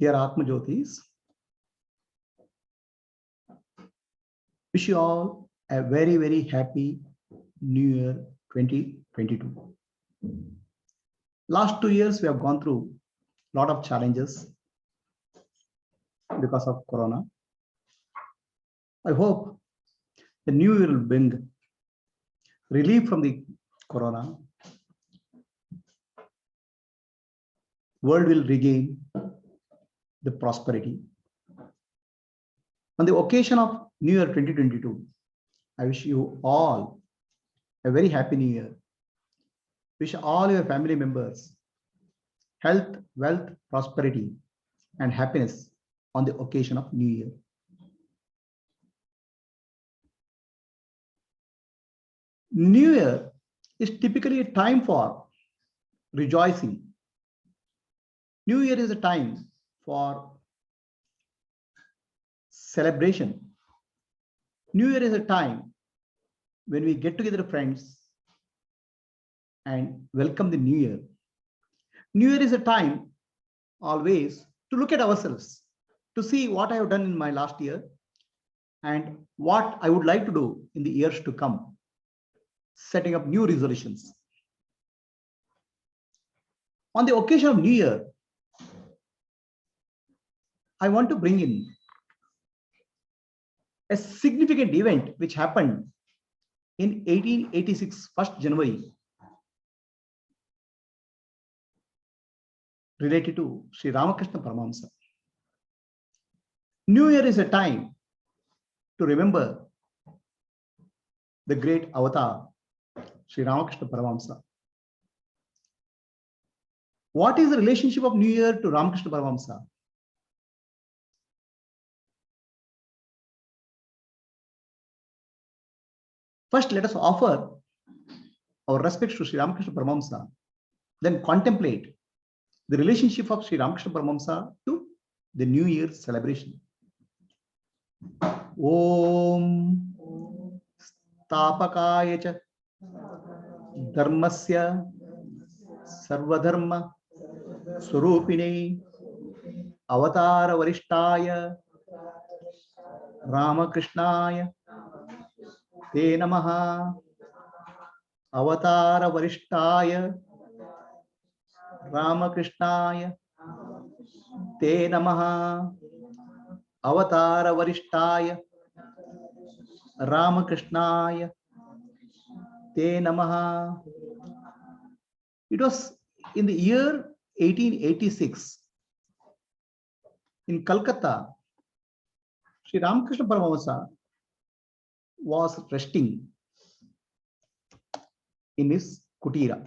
Dear Atma Jyotis, wish you all a very, very happy New Year 2022. Last 2 years, we have gone through a lot of challenges because of Corona. I hope the new year will bring relief from the Corona. World will regain the prosperity. On the occasion of New Year 2022, I wish you all a very happy New Year. Wish all your family members health, wealth, prosperity, and happiness on the occasion of New Year. New Year is typically a time for rejoicing. New Year is a time for celebration. New Year is a time when we get together friends and welcome the New Year. New Year is a time always to look at ourselves, to see what I have done in my last year and what I would like to do in the years to come, setting up new resolutions. On the occasion of New Year, I want to bring in a significant event which happened in 1886, 1st January, related to Sri Ramakrishna Paramahamsa. New Year is a time to remember the great avatar, Sri Ramakrishna Paramahamsa. What is the relationship of New Year to Ramakrishna Paramahamsa? First, let us offer our respects to Sri Ramakrishna Paramahamsa, then contemplate the relationship of Sri Ramakrishna Paramahamsa to the New Year celebration. Om Stapakaya cha Dharmasya Sarvadharma Swarupine Avatara Varishtaya Ramakrishnaya Te Namaha. Avatara Varishtaya Ramakrishnaya Te Namaha. Avatara Varishtaya Ramakrishnaya Te Namaha. It was in the year 1886 in Calcutta. Sri Ramakrishna Paramahamsa was resting in his kutira.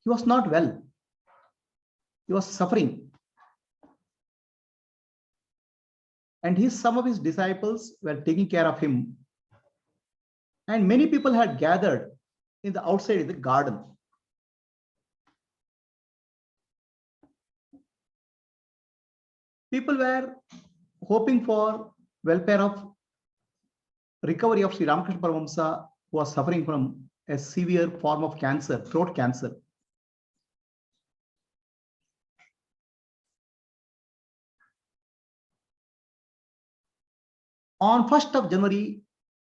He was not well. He was suffering. And some of his disciples were taking care of him. And many people had gathered in the outside of the garden. People were hoping for welfare of recovery of Sri Ramakrishna Paramahamsa, who was suffering from a severe form of cancer, throat cancer. On 1st of January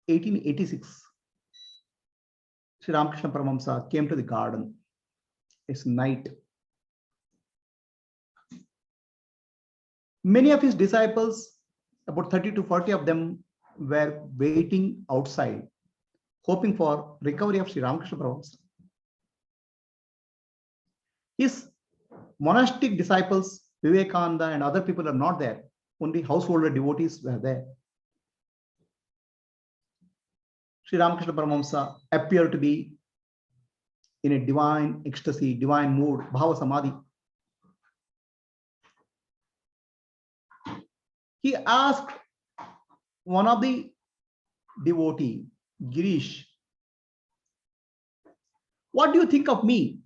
1886, Sri Ramakrishna Paramahamsa came to the garden. It's night. Many of his disciples, about 30 to 40 of them, were waiting outside, hoping for recovery of Sri Ramakrishna Paramahamsa. His monastic disciples, Vivekananda and other people are not there. Only householder devotees were there. Sri Ramakrishna Paramahamsa appeared to be in a divine ecstasy, divine mood, bhava samadhi. He asked one of the devotee, Girish, what do you think of me?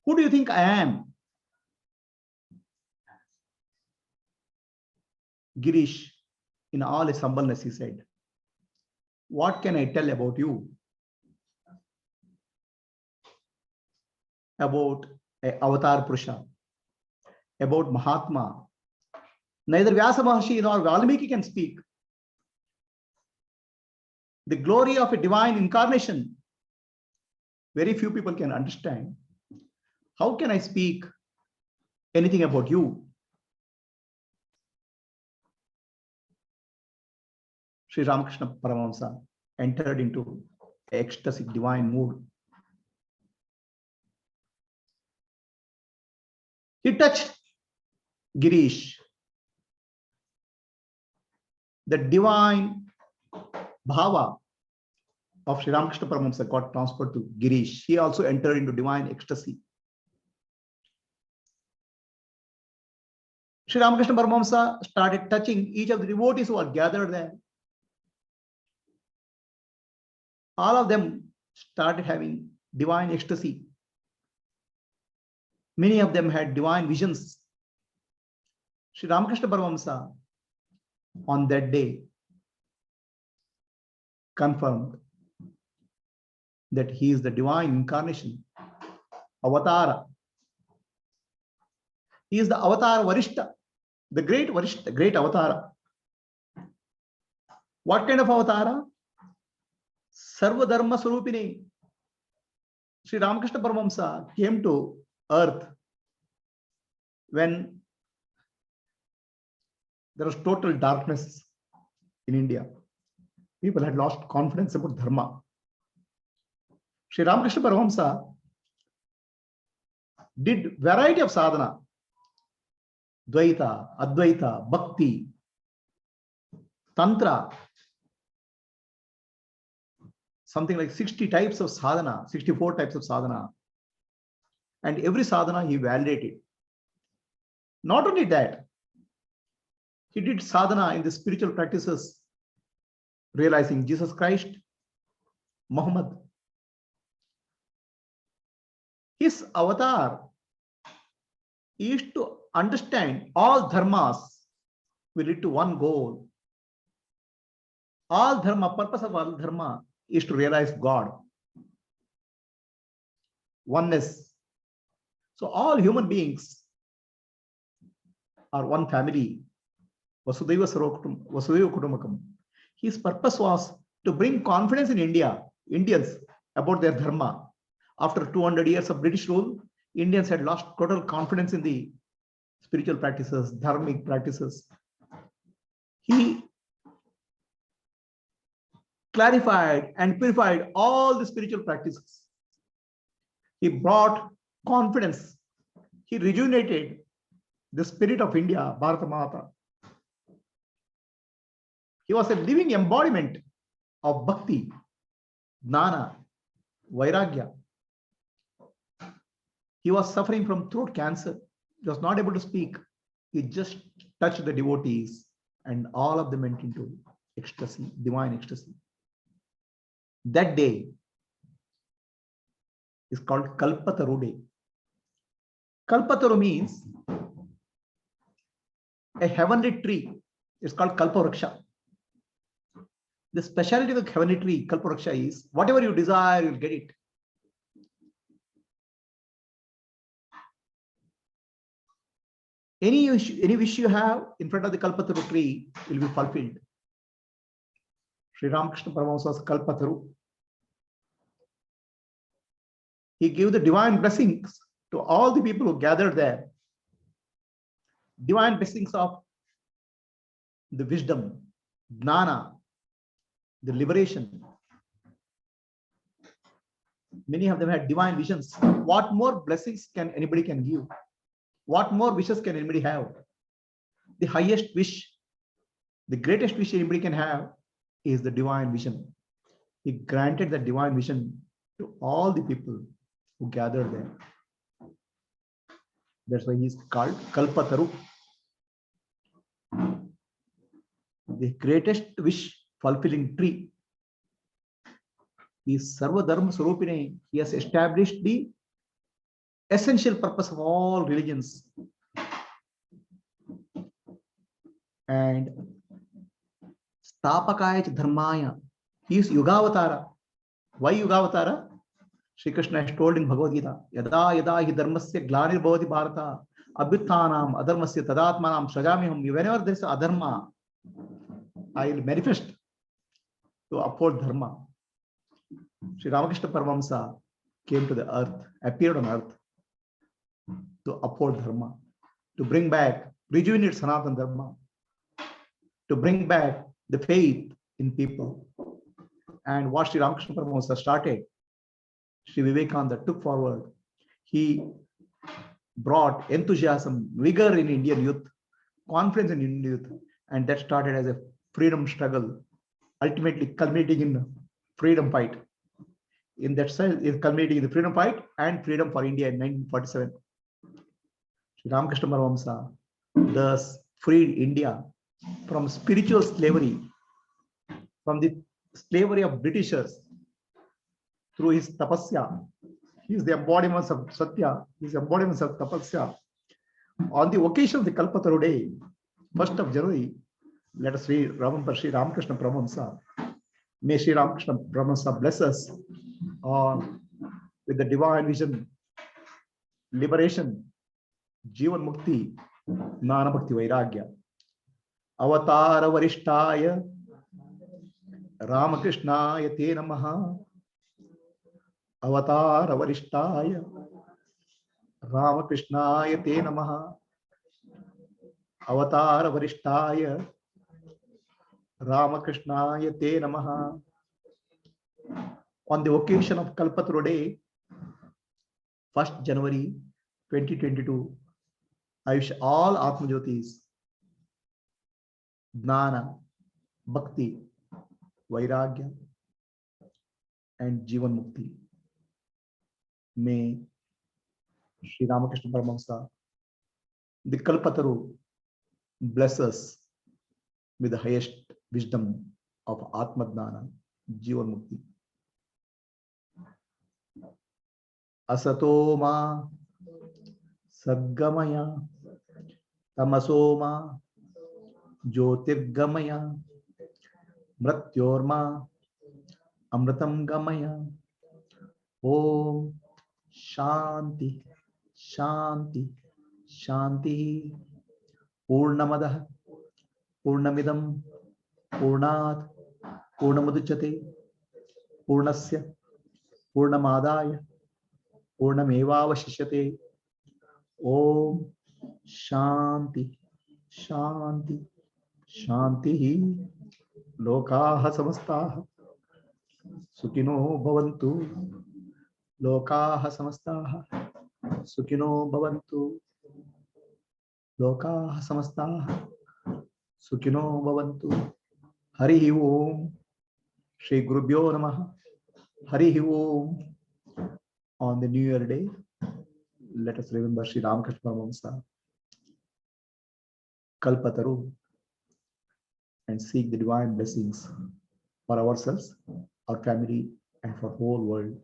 Who do you think I am? Girish In all his humbleness, he said, "What can I tell about you? About a Avatar Purusha, about Mahatma. Neither Vyasa Maharshi nor Valmiki can speak. The glory of a divine incarnation, very few people can understand. How can I speak anything about you?" Sri Ramakrishna Paramahamsa entered into ecstatic divine mood. He touched Girish. The divine bhava of Sri Ramakrishna Paramahamsa got transferred to Girish. He also entered into divine ecstasy. Sri Ramakrishna Paramahamsa started touching each of the devotees who are gathered there. All of them started having divine ecstasy. Many of them had divine visions. Sri Ramakrishna Paramahamsa on that day confirmed that he is the divine incarnation, Avatara. He is the Avatar Varishta, the great Varishta, the great Avatara. What kind of Avatara? Sarva Dharma Swarupini. Sri Ramakrishna Paramahamsa came to earth when there was total darkness in India. People had lost confidence about Dharma. Sri Ramakrishna Paramahamsa did variety of sadhana. Dvaita, Advaita, Bhakti, Tantra. Something like 60 types of sadhana, 64 types of sadhana. And every sadhana he validated. Not only that, he did sadhana in the spiritual practices, realizing Jesus Christ, Muhammad. His avatar is to understand all dharmas will lead to one goal. All dharma, purpose of all dharma is to realize God. Oneness. So all human beings are one family. Vasudhaiva Kutumbakam. His purpose was to bring confidence in Indians about their dharma. After 200 years of British rule, Indians had lost total confidence in the spiritual practices, dharmic practices. He clarified and purified all the spiritual practices. He brought confidence. He rejuvenated the spirit of India, Bharata Mata. He was a living embodiment of bhakti, jnana, vairagya. He was suffering from throat cancer. He was not able to speak. He just touched the devotees and all of them went into ecstasy, divine ecstasy. That day is called Kalpataru Day. Kalpataru means a heavenly tree. It's called Kalpavriksha. The speciality of the heavenly tree, Kalpavriksha, is whatever you desire, you'll get it. Any wish you have in front of the Kalpataru tree will be fulfilled. Sri Ramakrishna Paramahamsa was Kalpataru. He gave the divine blessings to all the people who gathered there. Divine blessings of the wisdom, jnana, the liberation. Many of them had divine visions. What more blessings can anybody give? What more wishes can anybody have? The highest wish, the greatest wish anybody can have is the divine vision. He granted the divine vision to all the people who gathered there. That's why he is called Kalpataru. The greatest wish fulfilling tree. He is Sarva Dharma Swarupine. He has established the essential purpose of all religions. And Tapakaya cha dharmaya. He is Yugavatara. Why Yugavatara? Shri Krishna has told in Bhagavad Gita, Yada yada hi dharmasya glanir bhavati bharata, abhyuthanam adharmasya tadatmanam sajamiham. Whenever there is adharma, I will manifest to uphold dharma. Sri Ramakrishna Paramahamsa came to the earth, appeared on earth to uphold dharma, to bring back, rejuvenate Sanatana Dharma, to bring back the faith in people. And what Sri Ramakrishna Paramahamsa started, Sri Vivekananda took forward. He brought enthusiasm, vigor in Indian youth, confidence in Indian youth, and that started as a freedom struggle, ultimately culminating in freedom fight. In that sense, is culminating in the freedom fight and freedom for India in 1947. Sri Ramakrishna Paramahamsa thus freed India from spiritual slavery, from the slavery of Britishers through his tapasya. He is the embodiment of Satya, he is the embodiment of tapasya. On the occasion of the Kalpataru day, 1st of January, let us remember Sri Ramakrishna Paramahamsa. May Sri Ramakrishna Paramahamsa bless us all with the divine vision, liberation, Jivan Mukti, Jnana Bhakti Vairagya. Avatara Varishtaya Ramakrishnaya Te Namaha. Avatara Varishtaya Ramakrishnaya Te Namaha. Avatara Varishtaya Ramakrishnaya Te Namaha. On the occasion of Kalpataru day, 1st January 2022, I wish all Atmajyotis Jnana, Bhakti, Vairagya, and Jivan Mukti. May Sri Ramakrishna Paramahamsa, the Kalpataru, bless us with the highest wisdom of Atma Jnana, Jivan Mukti. Asatoma Sadgamaya Tamasoma Jyotirgamaya Mrityorma Amritam Gamaya. Om Shanti Shanti Shanti. Purnamadah Purnamidam Purnat Purnamuduchate Purnasya Purnamadaya Purnamevavashishyate. Om Shanti Shanti Shanti. Lokaha Samastaha Sukhino Bhavantu. Lokaha Samastaha Sukhino Bhavantu. Lokaha Samastaha Sukhino Bhavantu. Hari Om. Shri Gurubhyo Namaha. Hari Om. On the New Year day, let us remember Sri Ramakrishna Paramahamsa, Kalpataru, and seek the divine blessings for ourselves, our family, and for whole world.